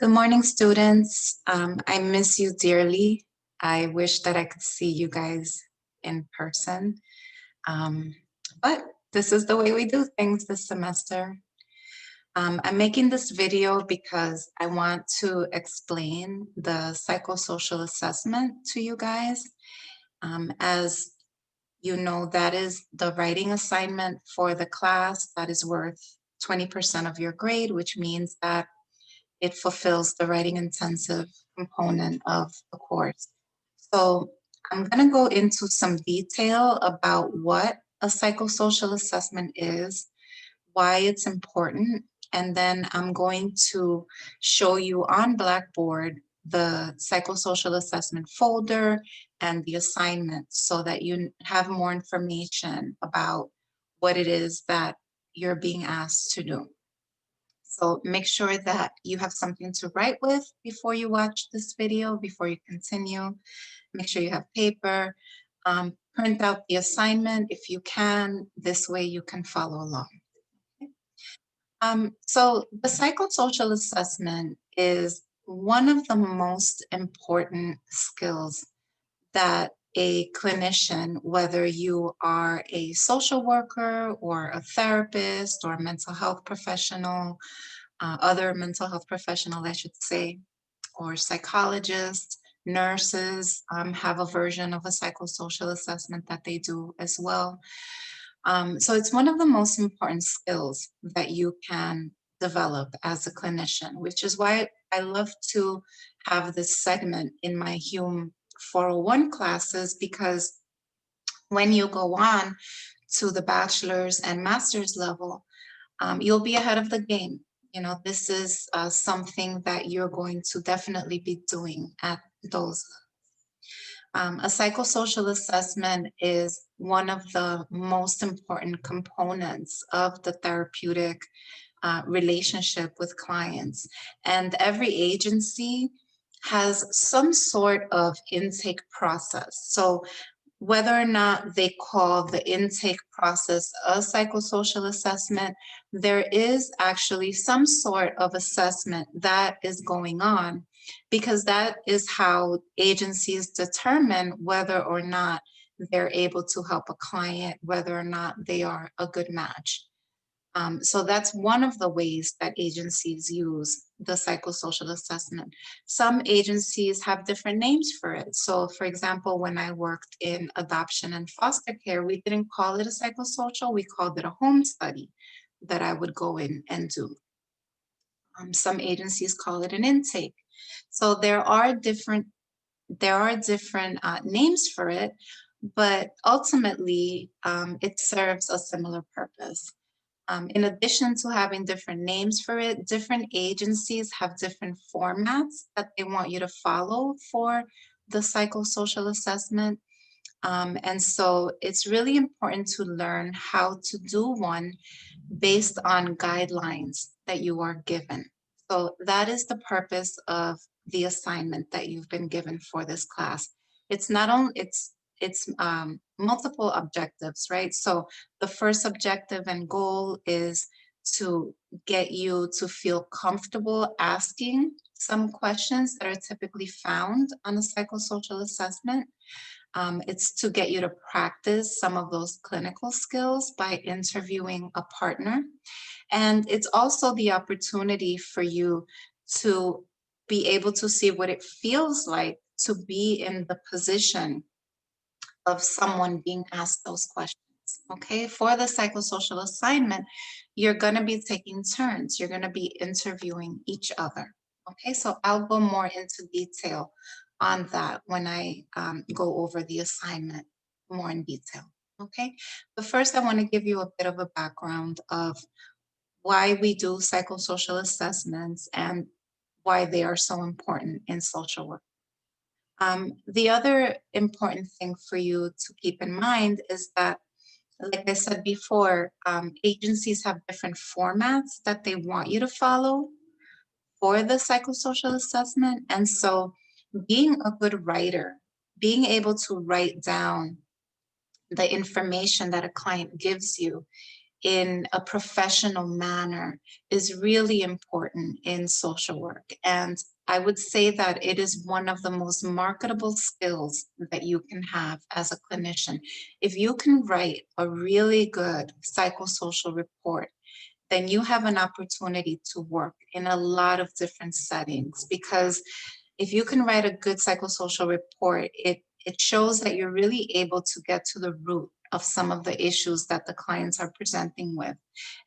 Good morning, students. I miss you dearly. I wish that I could see you guys in person. Um, but this is the way we do things this semester. I'm making this video because I want to explain the psychosocial assessment to you guys. As you know, that is the writing assignment for the class that is worth 20% of your grade, which means that it fulfills the writing intensive component of the course. So I'm going to go into some detail about what a psychosocial assessment is, why it's important, and then I'm going to show you on Blackboard the psychosocial assessment folder and the assignment so that you have more information about what it is that you're being asked to do. So make sure that you have something to write with before you watch this video, before you continue. Make sure you have paper. Print out the assignment if you can. This way you can follow along. So the psychosocial assessment is one of the most important skills that a clinician, whether you are a social worker or a therapist or a mental health professional, other mental health professional, I should say, or psychologists, nurses have a version of a psychosocial assessment that they do as well. So it's one of the most important skills that you can develop as a clinician, which is why I love to have this segment in my Hume 401 classes, because when you go on to the bachelor's and master's level, you'll be ahead of the game. You know, this is something that you're going to definitely be doing at those. A psychosocial assessment is one of the most important components of the therapeutic relationship with clients. And every agency has some sort of intake process. So whether or not they call the intake process a psychosocial assessment, there is actually some sort of assessment that is going on, because that is how agencies determine whether or not they're able to help a client, whether or not they are a good match. So that's one of the ways that agencies use the psychosocial assessment. Some agencies have different names for it. So for example, when I worked in adoption and foster care, we didn't call it a psychosocial, we called it a home study that I would go in and do. Some agencies call it an intake. So there are different names for it, but ultimately it serves a similar purpose. In addition to having different names for it, different agencies have different formats that they want you to follow for the psychosocial assessment. And so it's really important to learn how to do one based on guidelines that you are given. So that is the purpose of the assignment that you've been given for this class. It's not only, it's multiple objectives, right? So the first objective and goal is to get you to feel comfortable asking some questions that are typically found on a psychosocial assessment. It's to get you to practice some of those clinical skills by interviewing a partner. And it's also the opportunity for you to be able to see what it feels like to be in the position of someone being asked those questions. Okay, for the psychosocial assignment, you're going to be taking turns. You're going to be interviewing each other. Okay, so I'll go more into detail on that when I go over the assignment more in detail. Okay, but first I want to give you a bit of a background of why we do psychosocial assessments and why they are so important in social work. The other important thing for you to keep in mind is that, like I said before, agencies have different formats that they want you to follow for the psychosocial assessment. And so being a good writer, being able to write down the information that a client gives you in a professional manner is really important in social work. And I would say that it is one of the most marketable skills that you can have as a clinician. If you can write a really good psychosocial report, then you have an opportunity to work in a lot of different settings, because if you can write a good psychosocial report, it shows that you're really able to get to the root of some of the issues that the clients are presenting with.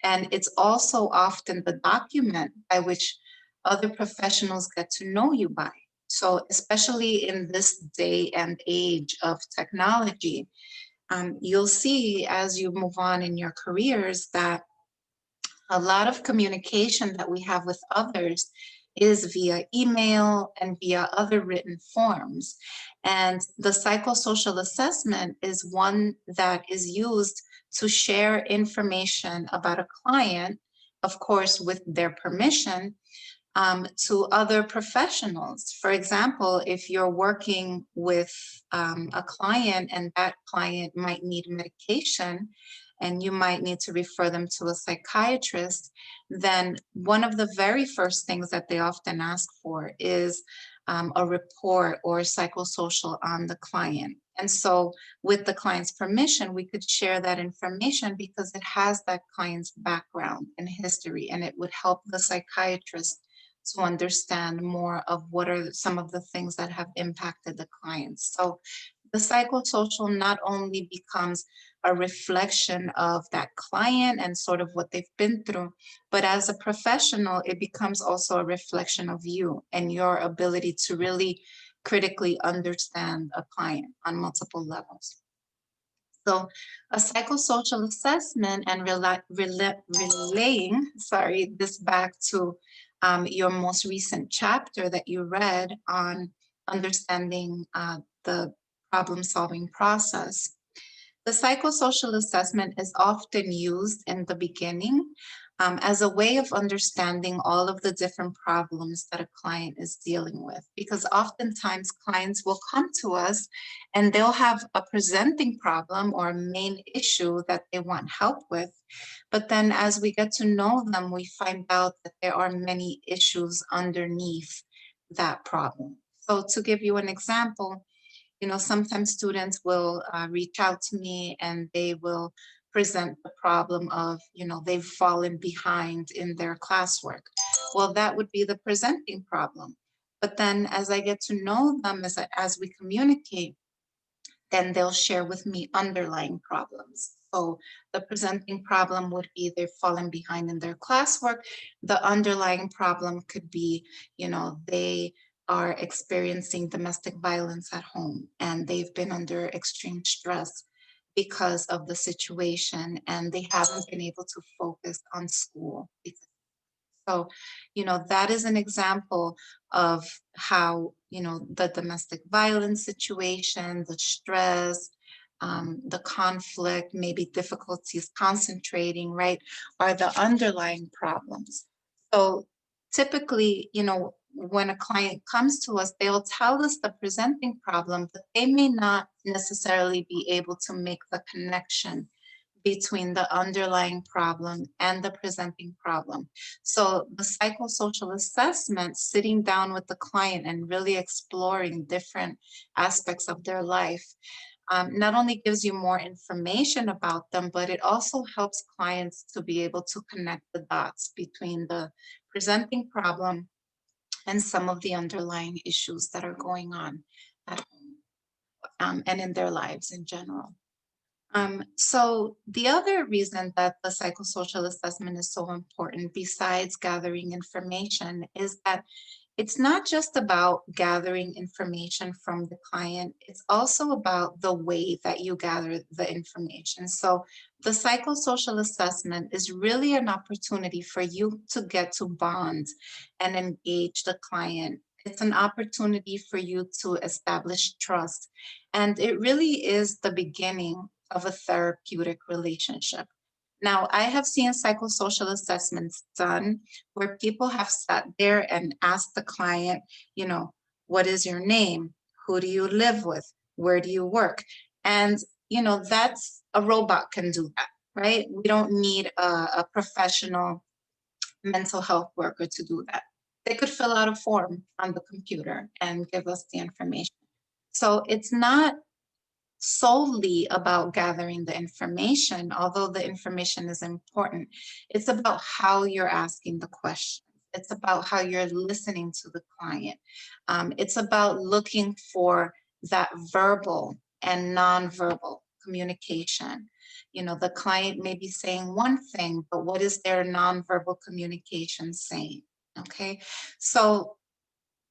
And it's also often the document by which other professionals get to know you by. So, especially in this day and age of technology, you'll see as you move on in your careers that a lot of communication that we have with others is via email and via other written forms. And the psychosocial assessment is one that is used to share information about a client, of course, with their permission, to other professionals. For example, if you're working with a client and that client might need medication and you might need to refer them to a psychiatrist, then one of the very first things that they often ask for is a report or psychosocial on the client. And so, with the client's permission, we could share that information because it has that client's background and history, and it would help the psychiatrist to understand more of what are some of the things that have impacted the clients. So the psychosocial not only becomes a reflection of that client and sort of what they've been through, but as a professional, it becomes also a reflection of you and your ability to really critically understand a client on multiple levels. So a psychosocial assessment and relaying, sorry, this back to your most recent chapter that you read on understanding the problem solving process. The psychosocial assessment is often used in the beginning as a way of understanding all of the different problems that a client is dealing with. Because oftentimes clients will come to us and they'll have a presenting problem or a main issue that they want help with. But then as we get to know them, we find out that there are many issues underneath that problem. So, to give you an example, sometimes students will reach out to me and they will present the problem of, they've fallen behind in their classwork. Well, that would be the presenting problem. But then as I get to know them, as we communicate, then they'll share with me underlying problems. So the presenting problem would be they're falling behind in their classwork. The underlying problem could be, they are experiencing domestic violence at home and they've been under extreme stress because of the situation and they haven't been able to focus on school. So, that is an example of how, the domestic violence situation, the stress, the conflict, maybe difficulties concentrating, right, are the underlying problems. So typically, when a client comes to us, they'll tell us the presenting problem, but they may not necessarily be able to make the connection between the underlying problem and the presenting problem. So the psychosocial assessment, sitting down with the client and really exploring different aspects of their life, not only gives you more information about them, but it also helps clients to be able to connect the dots between the presenting problem and some of the underlying issues that are going on at home, and in their lives in general. So the other reason that the psychosocial assessment is so important, besides gathering information, is that it's not just about gathering information from the client, it's also about the way that you gather the information. So the psychosocial assessment is really an opportunity for you to get to bond and engage the client. It's an opportunity for you to establish trust. And it really is the beginning of a therapeutic relationship. Now, I have seen psychosocial assessments done where people have sat there and asked the client, you know, what is your name? Who do you live with? Where do you work? And, that's a robot can do that. right? We don't need a professional mental health worker to do that. They could fill out a form on the computer and give us the information. So it's not solely about gathering the information, although the information is important. It's about how you're asking the questions. It's about how you're listening to the client. It's about looking for that verbal and nonverbal communication. You know, the client may be saying one thing, but what is their nonverbal communication saying? Okay, so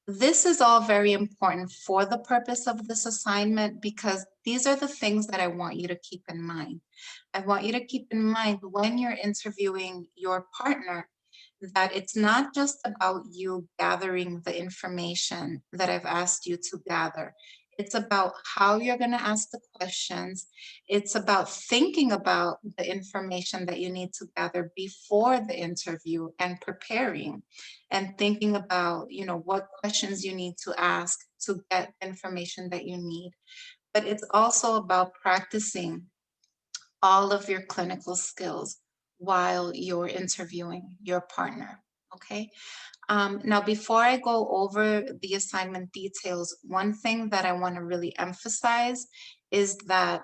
this is all very important for the purpose of this assignment because these are the things that I want you to keep in mind. I want you to keep in mind when you're interviewing your partner that it's not just about you gathering the information that I've asked you to gather. It's about how you're going to ask the questions. It's about thinking about the information that you need to gather before the interview and preparing and thinking about, you know, what questions you need to ask to get the information that you need. But it's also about practicing all of your clinical skills while you're interviewing your partner. Okay. Now, before I go over the assignment details, one thing that I want to really emphasize is that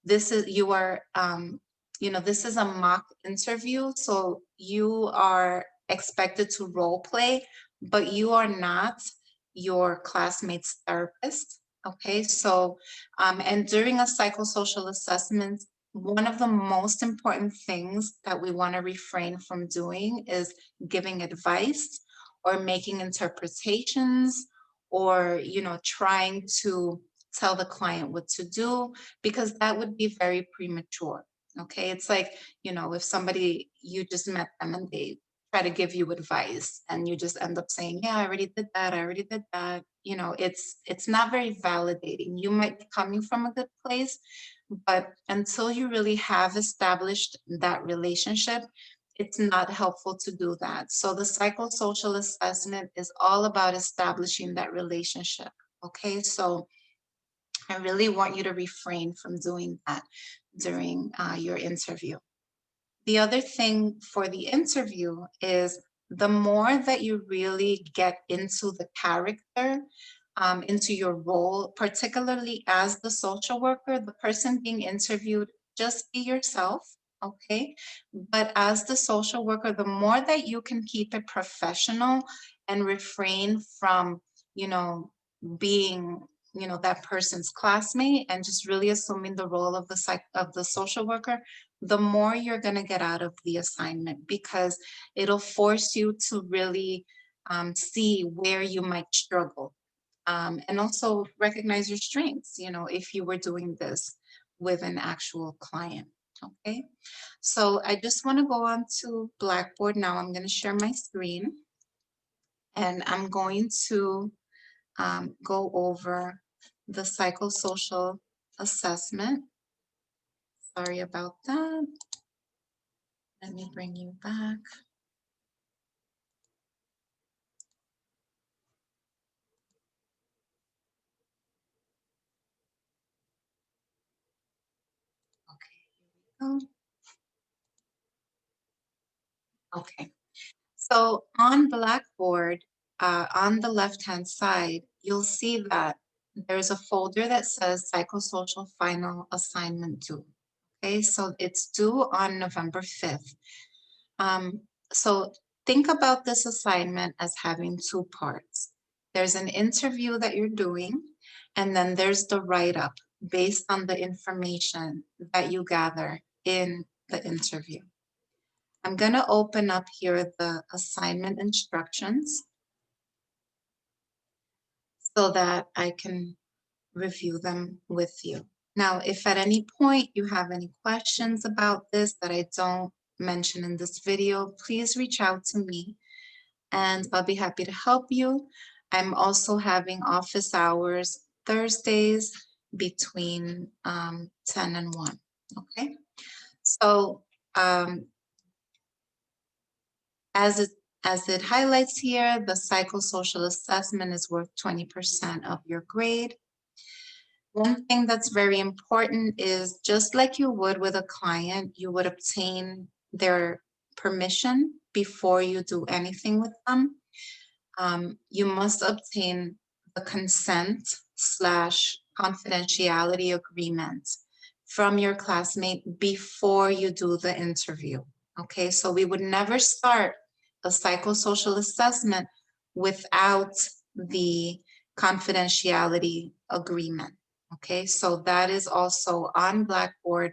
this is you are, this is a mock interview, so you are expected to role play, but you are not your classmate's therapist. Okay, so and during a psychosocial assessment, one of the most important things that we want to refrain from doing is giving advice or making interpretations or trying to tell the client what to do because that would be very premature. Okay, it's like, if somebody, you just met them and they try to give you advice and you just end up saying, yeah, I already did that, I already did that. It's not very validating. You might be coming from a good place, but until you really have established that relationship, it's not helpful to do that. So the psychosocial assessment is all about establishing that relationship. Okay, so I really want you to refrain from doing that during your interview. The other thing for the interview is the more that you really get into the character, into your role, particularly as the social worker, the person being interviewed, just be yourself, okay? But as the social worker, the more that you can keep it professional and refrain from, you know, being, that person's classmate and just really assuming the role of the social worker, the more you're going to get out of the assignment because it'll force you to really see where you might struggle, and also recognize your strengths, if you were doing this with an actual client. Okay, so I just want to go on to Blackboard now. I'm going to share my screen and I'm going to go over the psychosocial assessment. Sorry about that. Let me bring you back. Okay, here we go. Okay, so on Blackboard, on the left-hand side, you'll see that there's a folder that says Psychosocial Final Assignment Due. Okay, so it's due on November 5th. So think about this assignment as having two parts. There's an interview that you're doing, and then there's the write-up based on the information that you gather in the interview. I'm going to open up here the assignment instructions so that I can review them with you. Now, if at any point you have any questions about this that I don't mention in this video, please reach out to me and I'll be happy to help you. I'm also having office hours Thursdays between 10 and 1. Okay, so um, as it highlights here, the psychosocial assessment is worth 20% of your grade. One thing that's very important is just like you would with a client, you would obtain their permission before you do anything with them. You must obtain the consent slash confidentiality agreement from your classmate before you do the interview. Okay, so we would never start a psychosocial assessment without the confidentiality agreement. Okay, so that is also on Blackboard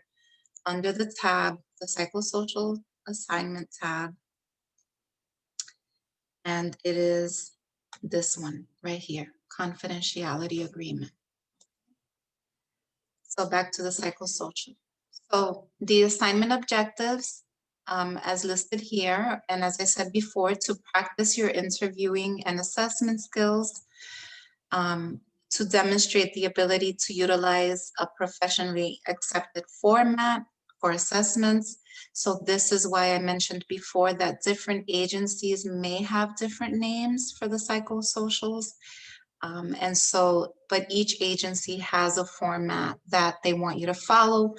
under the tab, the psychosocial assignment tab, and it is this one right here, confidentiality agreement. So back to the psychosocial. So the assignment objectives, as listed here, and as I said before, to practice your interviewing and assessment skills, um, to demonstrate the ability to utilize a professionally accepted format for assessments. So this is why I mentioned before that different agencies may have different names for the psychosocials. But each agency has a format that they want you to follow.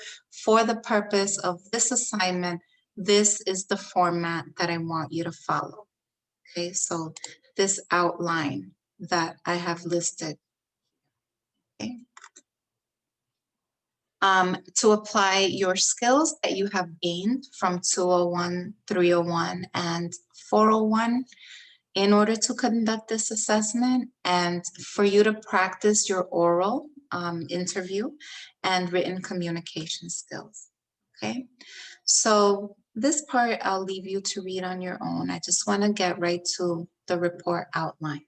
For the purpose of this assignment, this is the format that I want you to follow. Okay, so this outline that I have listed. Okay. To apply your skills that you have gained from 201, 301, and 401 in order to conduct this assessment and for you to practice your oral interview and written communication skills. Okay, so this part I'll leave you to read on your own. I just want to get right to the report outline.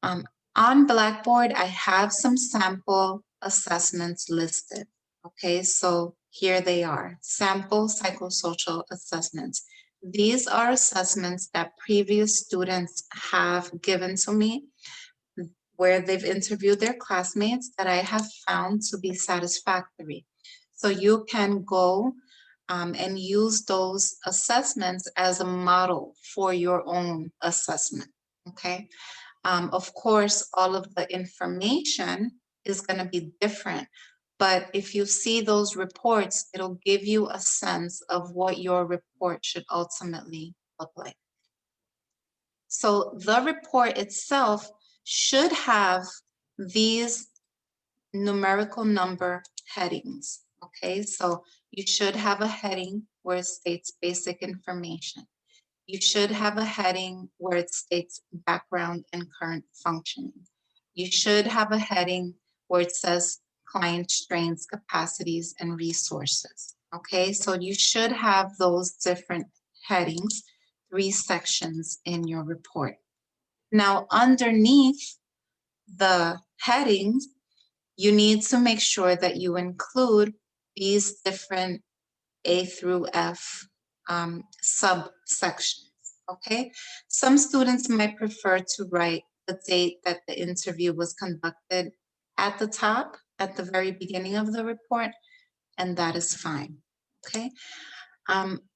On Blackboard, I have some sample assessments listed. Okay, so here they are, sample psychosocial assessments. These are assessments that previous students have given to me where they've interviewed their classmates that I have found to be satisfactory. So you can go and use those assessments as a model for your own assessment, okay? Of course, all of the information is going to be different, but if you see those reports, it'll give you a sense of what your report should ultimately look like. So the report itself should have these numerical number headings, okay? So you should have a heading where it states basic information. You should have a heading where it states background and current functioning. You should have a heading where it says client strengths, capacities, and resources. Okay, so you should have those different headings, 3 sections in your report. Now, underneath the headings, you need to make sure that you include these different A through F subsections, okay? Some students might prefer to write the date that the interview was conducted at the top, at the very beginning of the report, and that is fine, okay?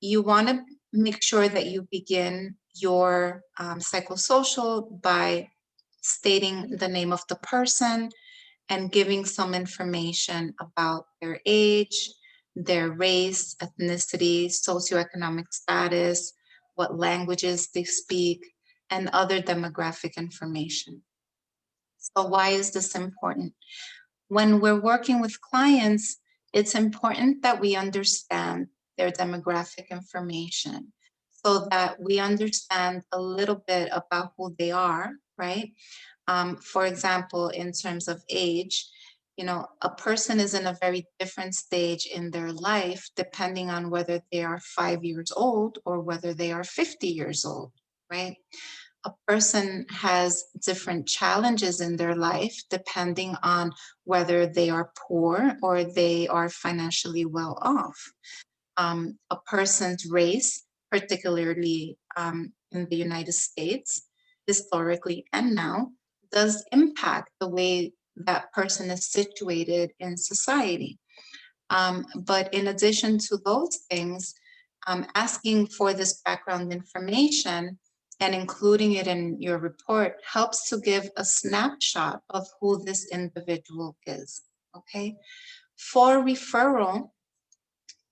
You wanna make sure that you begin your psychosocial by stating the name of the person and giving some information about their age, their race, ethnicity, socioeconomic status, what languages they speak, and other demographic information. So why is this important? When we're working with clients, it's important that we understand their demographic information so that we understand a little bit about who they are, right? For example, in terms of age, you know, a person is in a very different stage in their life depending on whether they are 5 years old or whether they are 50 years old, right? A person has different challenges in their life depending on whether they are poor or they are financially well off. A person's race, particularly in the United States, historically and now, does impact the way that person is situated in society. But in addition to those things, asking for this background information and including it in your report helps to give a snapshot of who this individual is. Okay. For referral,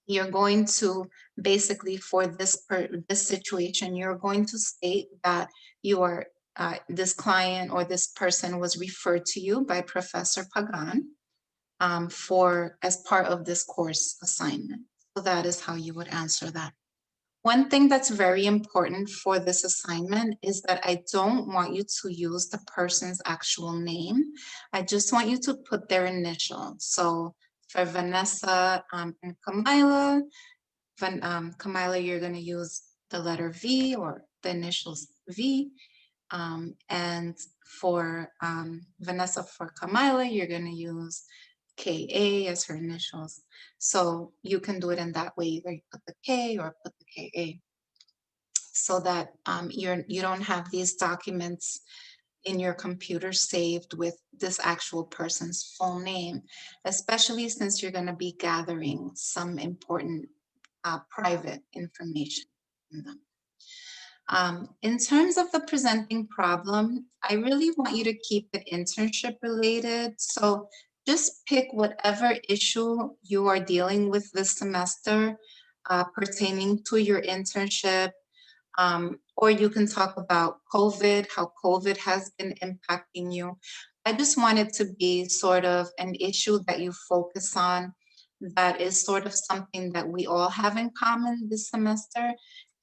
you're going to basically for this situation, you're going to state that you are this client or this person was referred to you by Professor Pagan for as part of this course assignment. So that is how you would answer that. One thing that's very important for this assignment is that I don't want you to use the person's actual name. I just want you to put their initial. So for Vanessa and Kamila, Kamila, you're going to use the letter V or the initials V. And for Vanessa, for Kamila, you're going to use KA as her initials. So you can do it in that way, either you put the K or put the KA so that you don't have these documents in your computer saved with this actual person's full name, especially since you're going to be gathering some important private information in them. In terms of the presenting problem, I really want you to keep it internship related. So just pick whatever issue you are dealing with this semester pertaining to your internship. Or you can talk about COVID, how COVID has been impacting you. I just want it to be sort of an issue that you focus on that is sort of something that we all have in common this semester.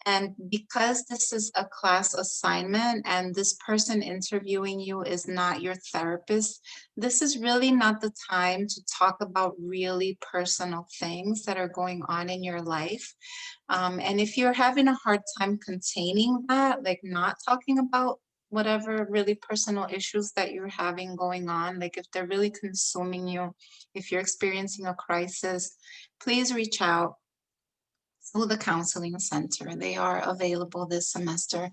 And because this is a class assignment and this person interviewing you is not your therapist, this is really not the time to talk about really personal things that are going on in your life. And if you're having a hard time containing that, like not talking about whatever really personal issues that you're having going on, like if they're really consuming you, if you're experiencing a crisis, please reach out to the counseling center. They are available this semester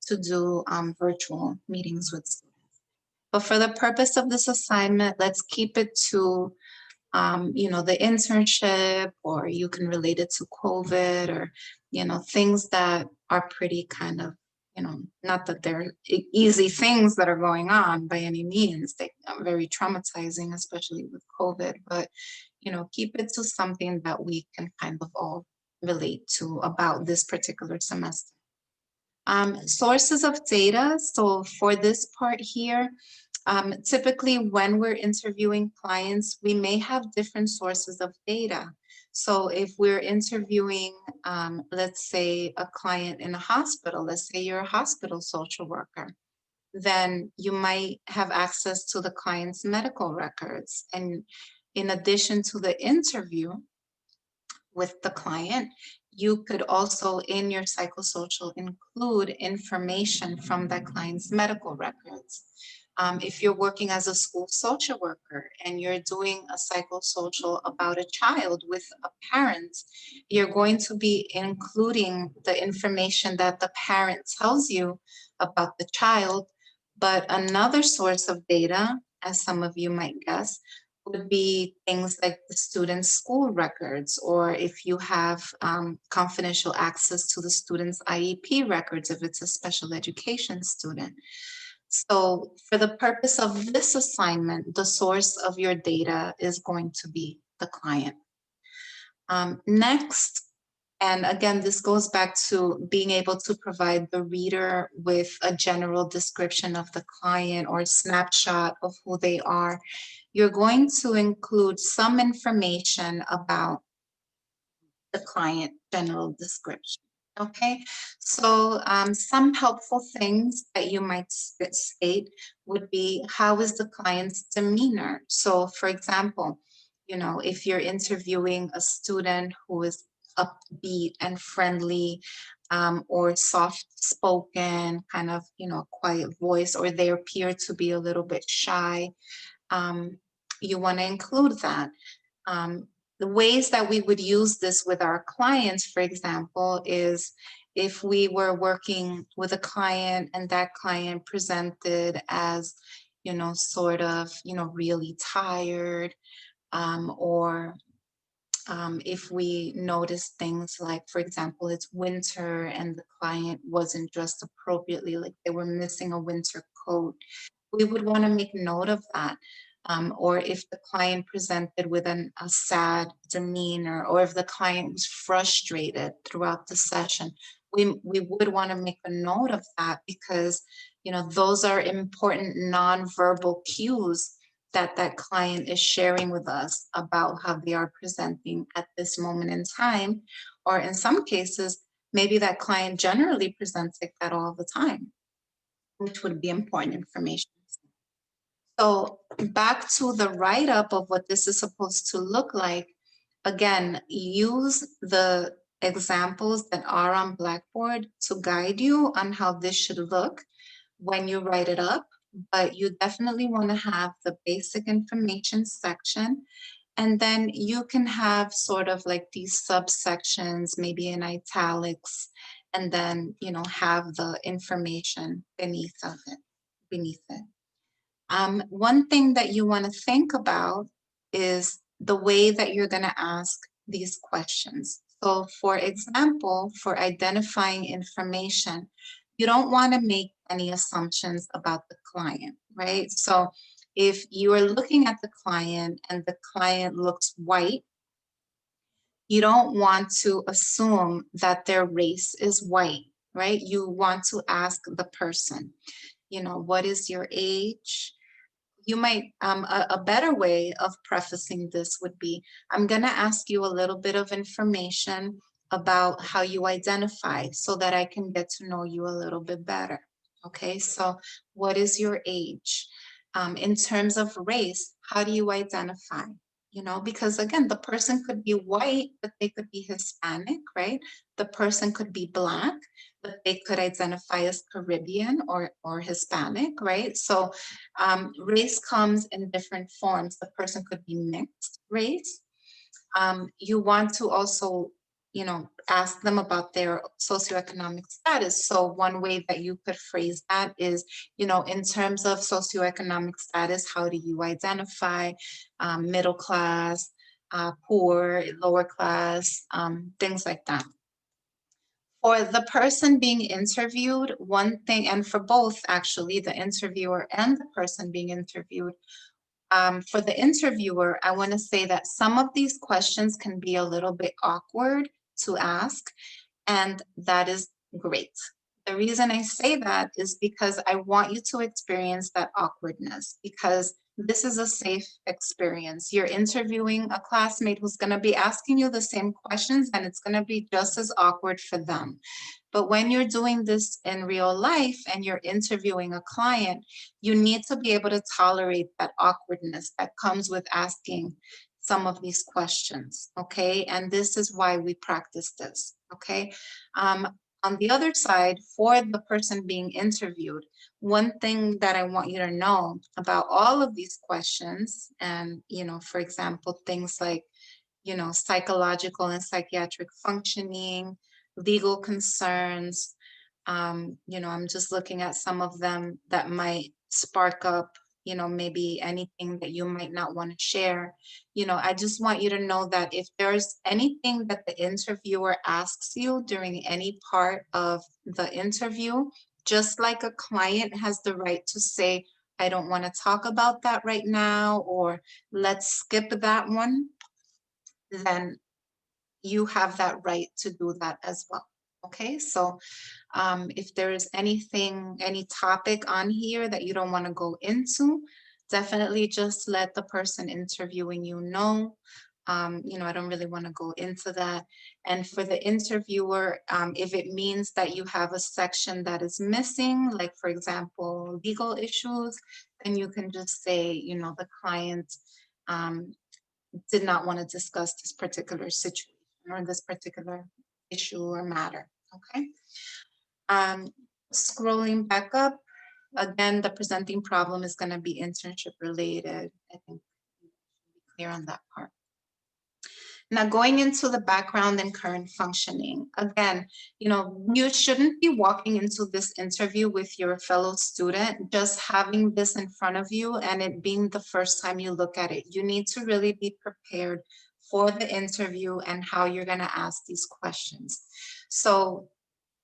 to do virtual meetings with students. But for the purpose of this assignment, let's keep it to the internship, or you can relate it to COVID, or, things that are pretty kind of, not that they're easy things that are going on by any means. They are very traumatizing, especially with COVID, but, keep it to something that we can kind of all relate to about this particular semester. Sources of data. So for this part here, typically when we're interviewing clients, we may have different sources of data. So if we're interviewing, let's say a client in a hospital, let's say you're a hospital social worker, then you might have access to the client's medical records. And in addition to the interview with the client, you could also in your psychosocial include information from that client's medical records. If you're working as a school social worker and you're doing a psychosocial about a child with a parent, you're going to be including the information that the parent tells you about the child. But another source of data, as some of you might guess, would be things like the student's school records, or if you have confidential access to the student's IEP records, if it's a special education student. So for the purpose of this assignment, the source of your data is going to be the client. Next, and again, this goes back to being able to provide the reader with a general description of the client or snapshot of who they are. You're going to include some information about the client general description. Okay, so some helpful things that you might state would be, how is the client's demeanor? So for example, if you're interviewing a student who is upbeat and friendly, or soft spoken, kind of, quiet voice, or they appear to be a little bit shy, you want to include that. The ways that we would use this with our clients, for example, is if we were working with a client and that client presented as, sort of, really tired, or if we notice things like, for example, it's winter and the client wasn't dressed appropriately, like they were missing a winter coat, we would want to make note of that. or if the client presented with a sad demeanor, or if the client was frustrated throughout the session. We would want to make a note of that, because those are important nonverbal cues that that client is sharing with us about how they are presenting at this moment in time. Or in some cases, maybe that client generally presents like that all the time, which would be important information. So back to the write-up of what this is supposed to look like. Again, use the examples that are on Blackboard to guide you on how this should look when you write it up. But you definitely want to have the basic information section. And then you can have sort of like these subsections, maybe in italics, and then, have the information beneath it. One thing that you want to think about is the way that you're going to ask these questions. So, for example, for identifying information, you don't want to make any assumptions about the client, right? So, if you are looking at the client and the client looks white, you don't want to assume that their race is white, right? You want to ask the person, what is your age? You might, a better way of prefacing this would be, I'm going to ask you a little bit of information about how you identify so that I can get to know you a little bit better. Okay, so what is your age? In terms of race, how do you identify? Because again, the person could be white, but they could be Hispanic, right? The person could be Black, but they could identify as Caribbean or Hispanic, right? So race comes in different forms. The person could be mixed race. You want to also, ask them about their socioeconomic status. So one way that you could phrase that is, in terms of socioeconomic status, how do you identify middle class, poor, lower class, things like that. For the person being interviewed, one thing, and for both actually, the interviewer and the person being interviewed, for the interviewer, I want to say that some of these questions can be a little bit awkward to ask, and that is great. The reason I say that is because I want you to experience that awkwardness, because this is a safe experience. You're interviewing a classmate who's going to be asking you the same questions, and it's going to be just as awkward for them. But when you're doing this in real life and you're interviewing a client, you need to be able to tolerate that awkwardness that comes with asking some of these questions, okay? And this is why we practice this, okay? On the other side, for the person being interviewed, one thing that I want you to know about all of these questions, and, for example, things like, psychological and psychiatric functioning, legal concerns. I'm just looking at some of them that might spark up, maybe anything that you might not want to share. I just want you to know that if there's anything that the interviewer asks you during any part of the interview, just like a client has the right to say, I don't want to talk about that right now, or let's skip that one, then you have that right to do that as well. Okay, so if there is anything, any topic on here that you don't want to go into, definitely just let the person interviewing you know. I don't really want to go into that. And for the interviewer, if it means that you have a section that is missing, like for example, legal issues, then you can just say, the client did not want to discuss this particular situation or this particular issue or matter. Okay. Um, Scrolling back up, again, the presenting problem is going to be internship related. I think we should be clear on that part. Now, going into the background and current functioning, again, you shouldn't be walking into this interview with your fellow student, just having this in front of you and it being the first time you look at it. You need to really be prepared for the interview and how you're going to ask these questions. So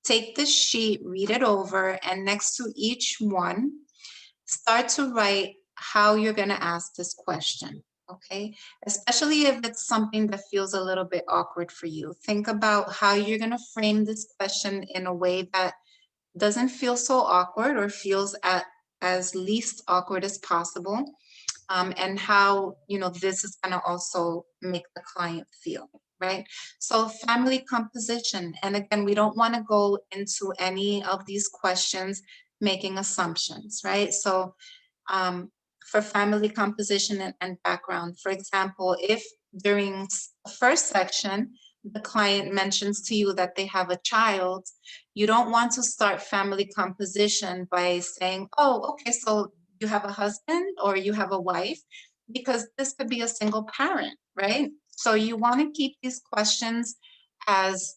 take this sheet, read it over, and next to each one, start to write how you're going to ask this question. Okay, especially if it's something that feels a little bit awkward for you. Think about how you're going to frame this question in a way that doesn't feel so awkward or feels at as least awkward as possible, and how this is going to also make the client feel, right? So family composition, and again, we don't want to go into any of these questions making assumptions, right? So um, for family composition and background. For example, if during the first section, the client mentions to you that they have a child, you don't want to start family composition by saying, oh, okay, so you have a husband or you have a wife, because this could be a single parent, right? So you want to keep these questions as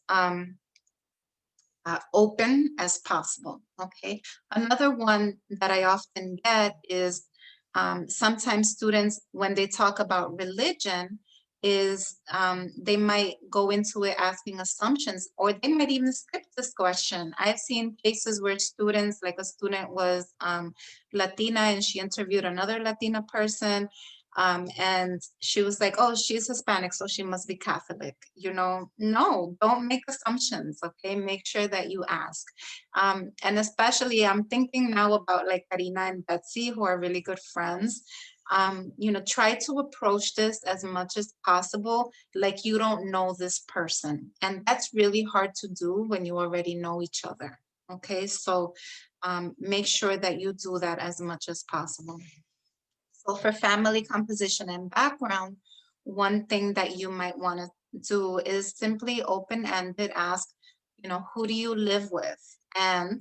open as possible. Okay. Another one that I often get is sometimes students, when they talk about religion, is they might go into it asking assumptions, or they might even skip this question. I've seen cases where students, like a student was Latina and she interviewed another Latina person. And she was like, oh, she's Hispanic, so she must be Catholic. No, don't make assumptions, okay? Make sure that you ask. And especially, I'm thinking now about like Karina and Betsy, who are really good friends. Try to approach this as much as possible like you don't know this person. And that's really hard to do when you already know each other, okay? So make sure that you do that as much as possible. So for family composition and background, one thing that you might want to do is simply open-ended ask, who do you live with? And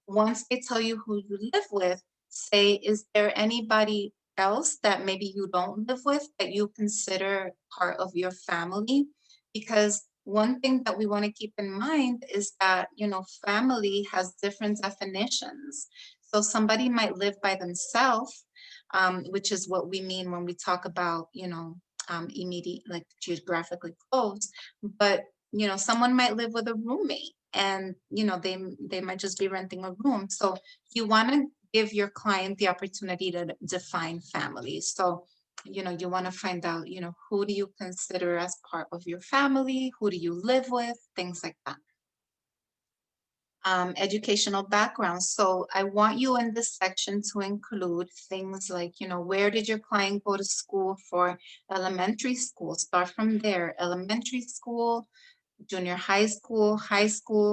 once they tell you who you live with, say, is there anybody else that maybe you don't live with that you consider part of your family? Because one thing that we want to keep in mind is that, family has different definitions. So somebody might live by themselves, which is what we mean when we talk about, immediate, like geographically close, but someone might live with a roommate, and they might just be renting a room. So you want to give your client the opportunity to define family. So you want to find out, who do you consider as part of your family, who do you live with, things like that. Educational background. So I want you in this section to include things like, where did your client go to school for elementary school? Start from there. Elementary school, junior high school,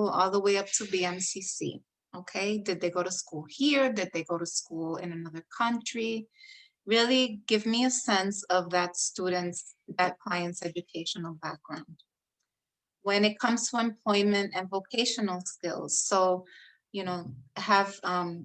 all the way up to BMCC. Okay, did they go to school here? Did they go to school in another country? Really give me a sense of that client's educational background. When it comes to employment and vocational skills, so, have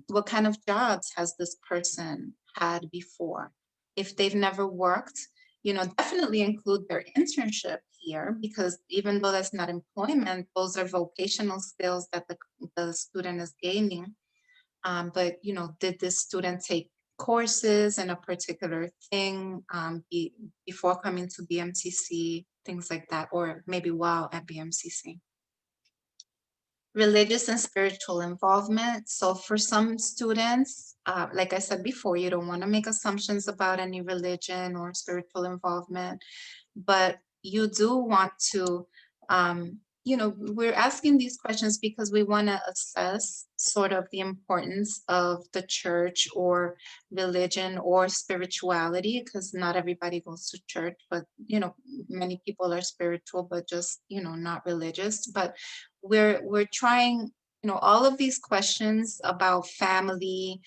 what kind of jobs has this person had before? If they've never worked, definitely include their internship here, because even though that's not employment, those are vocational skills that the student is gaining. But did this student take courses in a particular thing before coming to BMCC, things like that, or maybe while at BMCC? Religious and spiritual involvement. So for some students, like I said before, you don't want to make assumptions about any religion or spiritual involvement, but you do want to, we're asking these questions because we want to assess sort of the importance of the church or religion or spirituality, because not everybody goes to church, but, many people are spiritual, but just, not religious. But we're trying, all of these questions about family,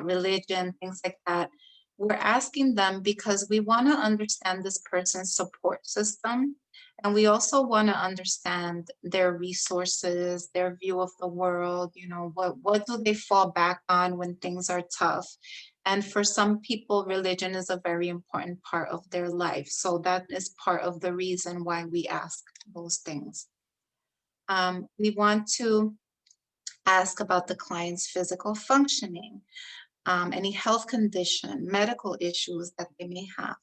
religion, things like that. We're asking them because we want to understand this person's support system. And we also want to understand their resources, their view of the world, what do they fall back on when things are tough? And for some people, religion is a very important part of their life. So that is part of the reason why we ask those things. We want to ask about the client's physical functioning, any health condition, medical issues that they may have.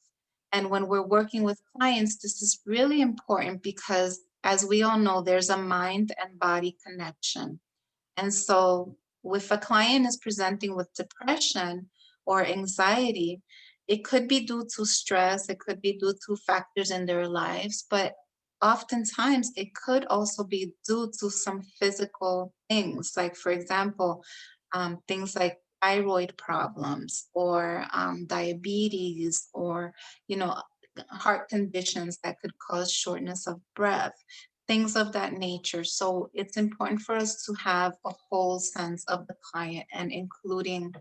And when we're working with clients, this is really important because, as we all know, there's a mind and body connection. And so if a client is presenting with depression, or anxiety, it could be due to stress, it could be due to factors in their lives, but oftentimes it could also be due to some physical things, like, for example, things like thyroid problems or diabetes or, you know, heart conditions that could cause shortness of breath, things of that nature. So it's important for us to have a whole sense of the client and including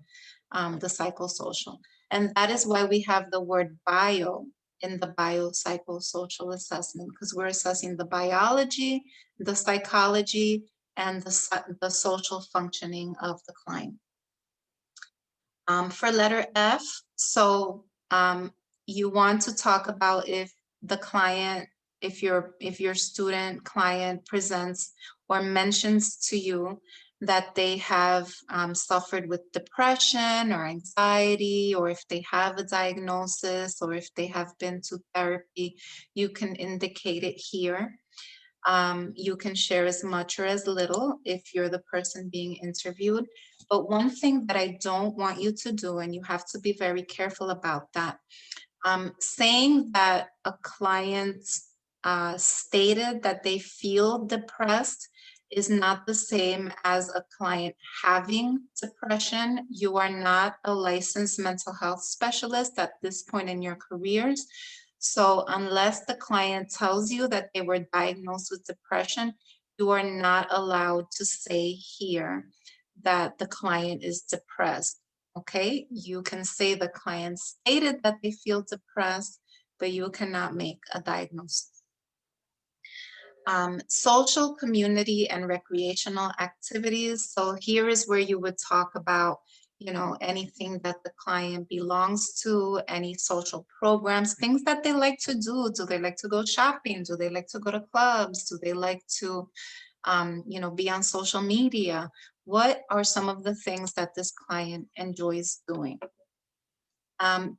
the psychosocial. And that is why we have the word bio in the biopsychosocial assessment, because we're assessing the biology, the psychology, and the social functioning of the client. For letter F, so you want to talk about if the client, if your student client presents or mentions to you that they have suffered with depression or anxiety, or if they have a diagnosis, or if they have been to therapy, you can indicate it here. You can share as much or as little if you're the person being interviewed. But one thing that I don't want you to do, and you have to be very careful about that, saying that a client stated that they feel depressed is not the same as a client having depression. You are not a licensed mental health specialist at this point in your careers. So, unless the client tells you that they were diagnosed with depression, you are not allowed to say here that the client is depressed. Okay, you can say the client stated that they feel depressed, but you cannot make a diagnosis. Social, community, and recreational activities. So here is where you would talk about, anything that the client belongs to, any social programs, things that they like to do. Do they like to go shopping? Do they like to go to clubs? Do they like to, be on social media? What are some of the things that this client enjoys doing?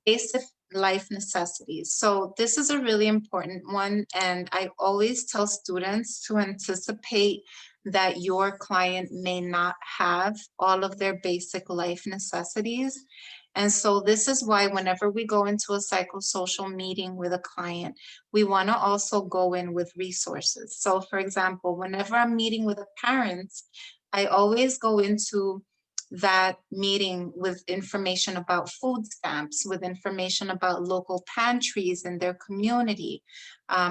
Basic life necessities. So this is a really important one, and I always tell students to anticipate that your client may not have all of their basic life necessities. And so this is why whenever we go into a psychosocial meeting with a client, we want to also go in with resources. So for example, whenever I'm meeting with a parent, I always go into that meeting with information about food stamps, with information about local pantries in their community,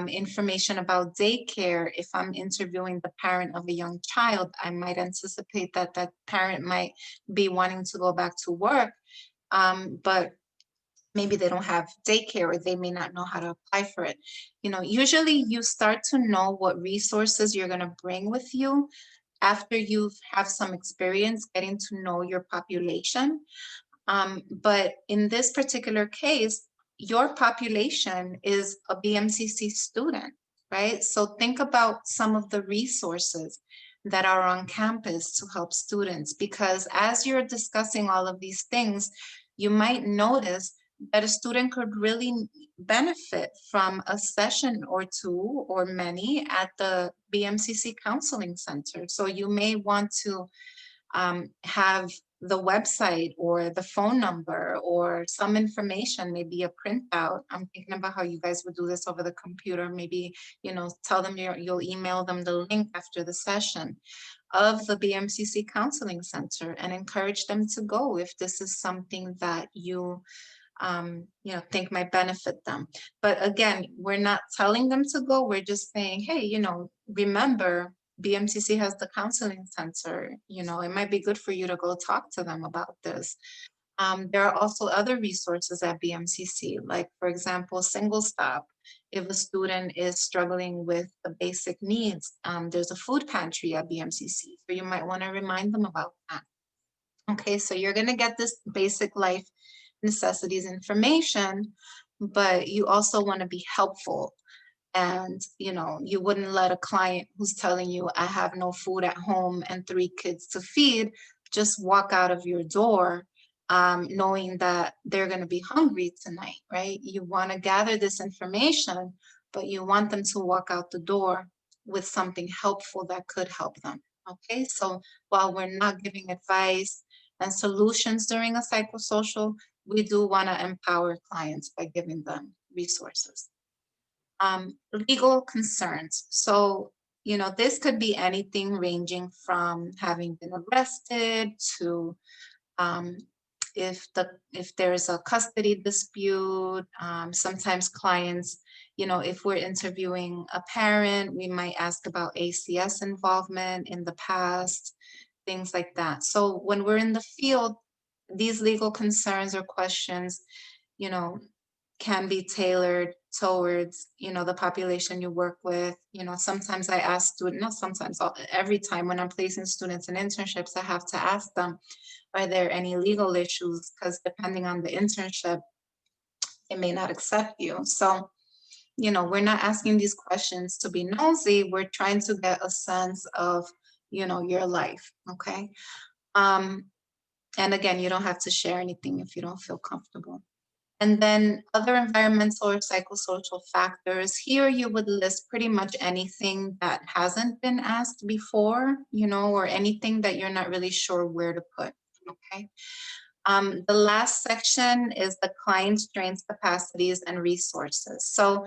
information about daycare. If I'm interviewing the parent of a young child, I might anticipate that that parent might be wanting to go back to work, but maybe they don't have daycare or they may not know how to apply for it. Usually you start to know what resources you're going to bring with you after you have some experience getting to know your population. But in this particular case, your population is a BMCC student, right? So think about some of the resources that are on campus to help students, because as you're discussing all of these things, you might notice that a student could really benefit from a session or two or many at the BMCC Counseling Center. So you may want to have the website or the phone number or some information, maybe a printout. I'm thinking about how you guys would do this over the computer. Maybe, tell them you'll email them the link after the session of the BMCC Counseling Center and encourage them to go if this is something that you think might benefit them. But again, we're not telling them to go. We're just saying, hey, remember, BMCC has the counseling center. It might be good for you to go talk to them about this. There are also other resources at BMCC, like, for example, Single Stop. If a student is struggling with the basic needs, there's a food pantry at BMCC. So you might want to remind them about that. Okay, so you're going to get this basic life necessities information, but you also want to be helpful. And you wouldn't let a client who's telling you, I have no food at home and 3 kids to feed, just walk out of your door knowing that they're going to be hungry tonight, right? You want to gather this information, but you want them to walk out the door with something helpful that could help them. Okay, so while we're not giving advice and solutions during a psychosocial, we do want to empower clients by giving them resources. Legal concerns. So, this could be anything ranging from having been arrested to um, if there's a custody dispute. Sometimes clients, if we're interviewing a parent, we might ask about ACS involvement in the past, things like that. So when we're in the field, these legal concerns or questions, you know, can be tailored towards, the population you work with. Sometimes I ask students, not sometimes, every time when I'm placing students in internships, I have to ask them, are there any legal issues? Because depending on the internship, it may not accept you. So, we're not asking these questions to be nosy. We're trying to get a sense of, your life. Okay. Um, and again, you don't have to share anything if you don't feel comfortable. And then other environmental or psychosocial factors. Here you would list pretty much anything that hasn't been asked before, or anything that you're not really sure where to put. Okay. The last section is the client's strengths, capacities, and resources. So,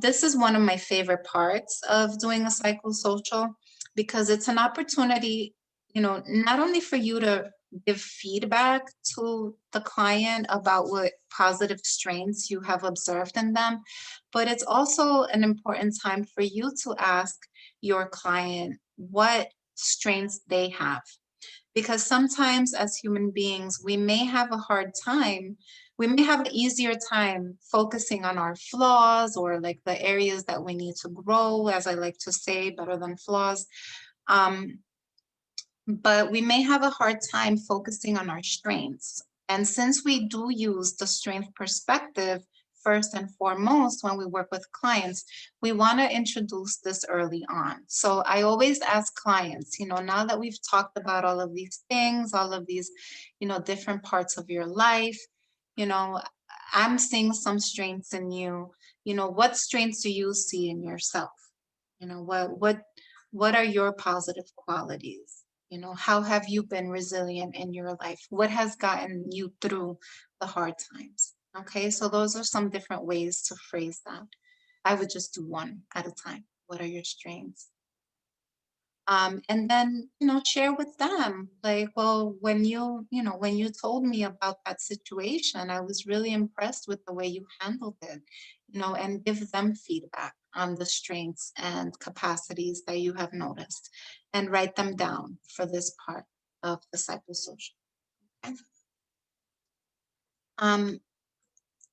this is one of my favorite parts of doing a psychosocial because it's an opportunity, not only for you to give feedback to the client about what positive strengths you have observed in them, but it's also an important time for you to ask your client what strengths they have, because sometimes as human beings, we may have a hard time. We may have an easier time focusing on our flaws or like the areas that we need to grow, as I like to say, better than flaws. Um, but we may have a hard time focusing on our strengths. And since we do use the strength perspective first and foremost when we work with clients, we want to introduce this early on. So I always ask clients, now that we've talked about all of these things, all of these, different parts of your life, you know, I'm seeing some strengths in you. What strengths do you see in yourself? What are your positive qualities? How have you been resilient in your life? What has gotten you through the hard times? Okay, so those are some different ways to phrase that. I would just do one at a time. What are your strengths? And then, share with them, like, well, when you told me about that situation, I was really impressed with the way you handled it, and give them feedback on the strengths and capacities that you have noticed and write them down for this part of the psychosocial. Okay? Um,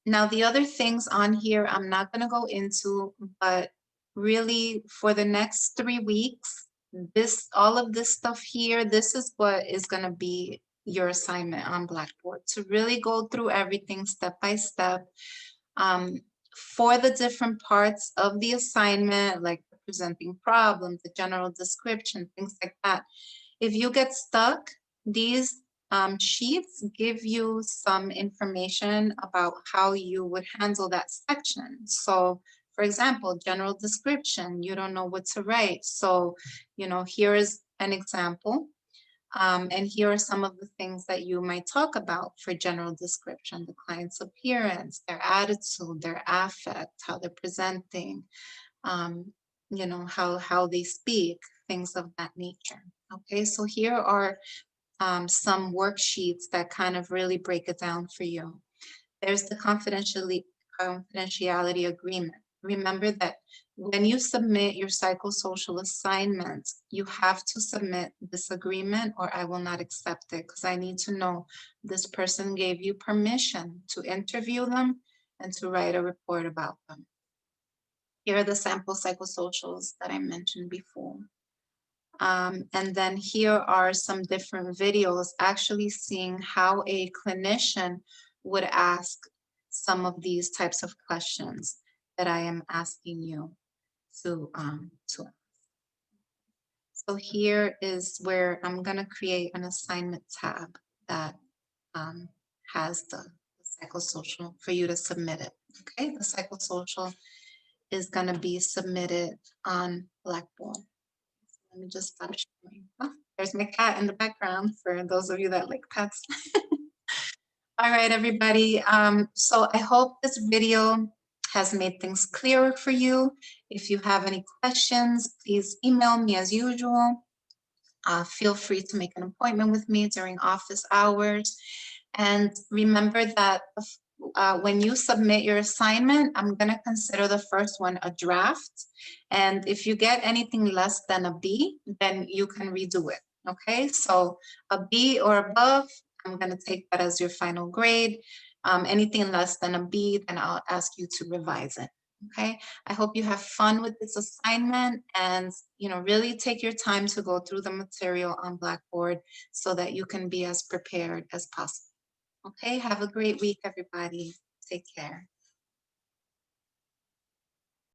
Now, the other things on here, I'm not going to go into, but really for the next 3 weeks, all of this stuff here, this is what is going to be your assignment on Blackboard, to really go through everything step by step. Um, for the different parts of the assignment, like the presenting problem, the general description, things like that. If you get stuck, these sheets give you some information about how you would handle that section. So, for example, general description, you don't know what to write. So, here is an example. And here are some of the things that you might talk about for general description: the client's appearance, their attitude, their affect, how they're presenting, um, how they speak, things of that nature. Okay, so here are some worksheets that kind of really break it down for you. There's the confidentiality agreement. Remember that when you submit your psychosocial assignment, you have to submit this agreement or I will not accept it, because I need to know this person gave you permission to interview them and to write a report about them. Here are the sample psychosocials that I mentioned before. And then here are some different videos actually seeing how a clinician would ask some of these types of questions that I am asking you to. So here is where I'm going to create an assignment tab that um, has the psychosocial for you to submit it. Okay, the psychosocial is going to be submitted on Blackboard. Let me just stop sharing. There's my cat in the background for those of you that like pets. All right, everybody. So I hope this video has made things clearer for you. If you have any questions, please email me as usual. Feel free to make an appointment with me during office hours. And remember that when you submit your assignment, I'm going to consider the first one a draft. And if you get anything less than a B, then you can redo it. Okay, so a B or above, I'm going to take that as your final grade. Anything less than a B, then I'll ask you to revise it. Okay, I hope you have fun with this assignment and, really take your time to go through the material on Blackboard so that you can be as prepared as possible. Okay, have a great week, everybody. Take care.